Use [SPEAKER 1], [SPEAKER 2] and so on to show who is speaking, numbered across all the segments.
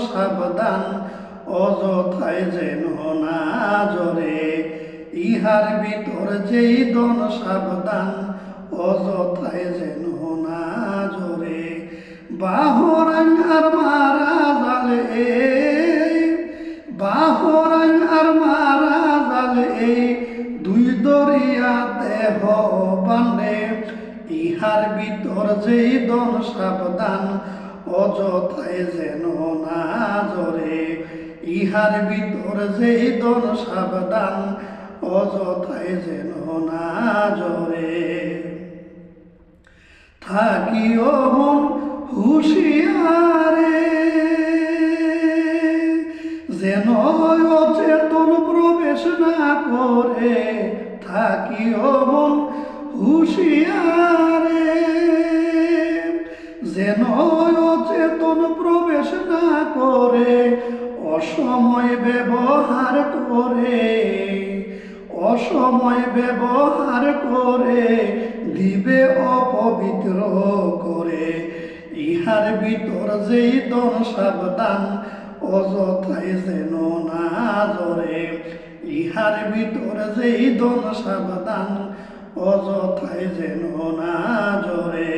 [SPEAKER 1] সাবধান, অযথায় যেন না জরে। ইহার ভিতর যেই ধন সাবধান, অযথায় যেন না জরে। বাহরাং আর মারা জালে, বাহরাং আর মারা জালে, দুই দরিয়া দেহ বান্ডে। ইহার ভিতর যেই ধন সাবধান, অযথায় যেন না জরে। ইহার ভিতর যেই ধন সাবধান, অযথায় যেন না জরে। থাকিও মন হুঁশিয়ারে, যেন অচেতন প্রবেশ না করে। থাকিও মন হুঁশিয়ারে, যেন অচেতন প্রবেশ না করে। অসময় ব্যবহার করে, অসময় ব্যবহার করে, দিবে অপবিত্র করে। ইহার ভিতর যেই ধন সাবধান, অযথায় যেন না জরে। ইহার ভিতর যেই ধন সাবধান, অযথায় যেন না জরে।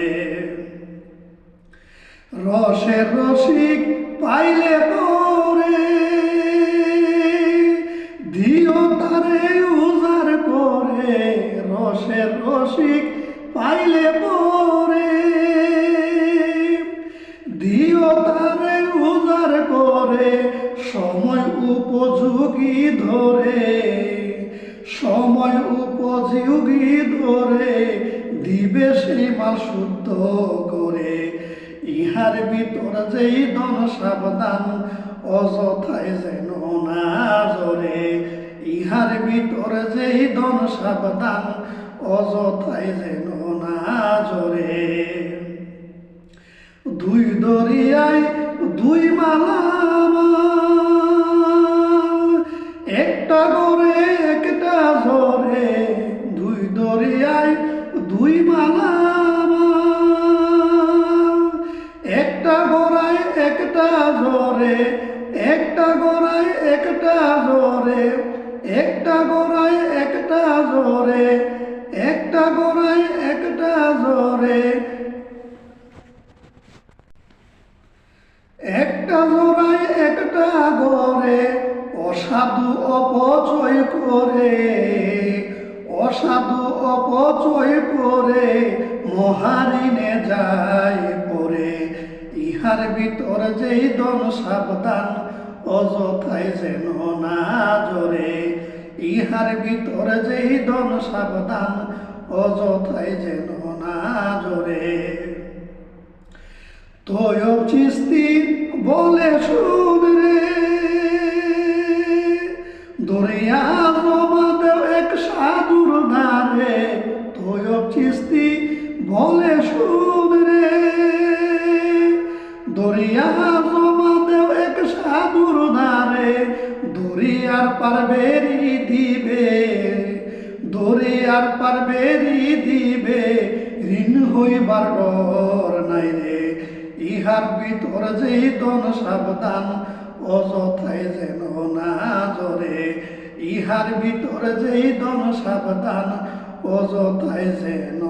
[SPEAKER 1] রসের রসিক পাইলে পরে, দিও তারে উজার করে। রসের রসিক পাইলে পরে, দিও তারে উজার করে। সময় উপযোগী ধরে, সময় উপযোগী ধরে, দিবে সেই মাল শুদ্ধ করে। ইহার ভিতর যেই ধন সাবধান, অযথায় যেন না জরে। ইহার ভিতর যেই ধন সাবধান, অযথায় যেন না জরে। দুই দরিয়ায় দুই মালামাল, একটা গড়ে একটা জরে। দুই দরিয়ায় দুই মালামাল, একটা গড়ায় একটা জরে। একটা গড়ায় একটা জরে, একটা গড়ায় একটা জরে। একটা গড়ায় একটা জরে, একটা জোড়ায় একটা গড়ে। অসাধু অপচয় করে, অসাধু অপচয় করে, মহারিনে যায় পরে। ইহার ভিতর যেই ধন সাবধান, অযথায় যেন না জরে। ইহার ভিতর যেই ধন সাবধান, অযথায় যেন না জরে। তৈয়ব চিস্তি বলে শুন রে, দরিয়া জমা দেও এক সাধুর ধারে। তৈয়ব চিস্তি বলে শুন রে, দরিয়া জমা দেও এক সাধুর ধারে। দরিয়ার পার বেরি দিবে, দরিয়ার পার বেরি দিবে, ঋণ হইবার ডর নাই রে। ইহার ভিতর যেই ধন সাবধান, অযথায় যেন না জরে। ইহার ভিতর যেই ধন সাবধান, অযথায় যেন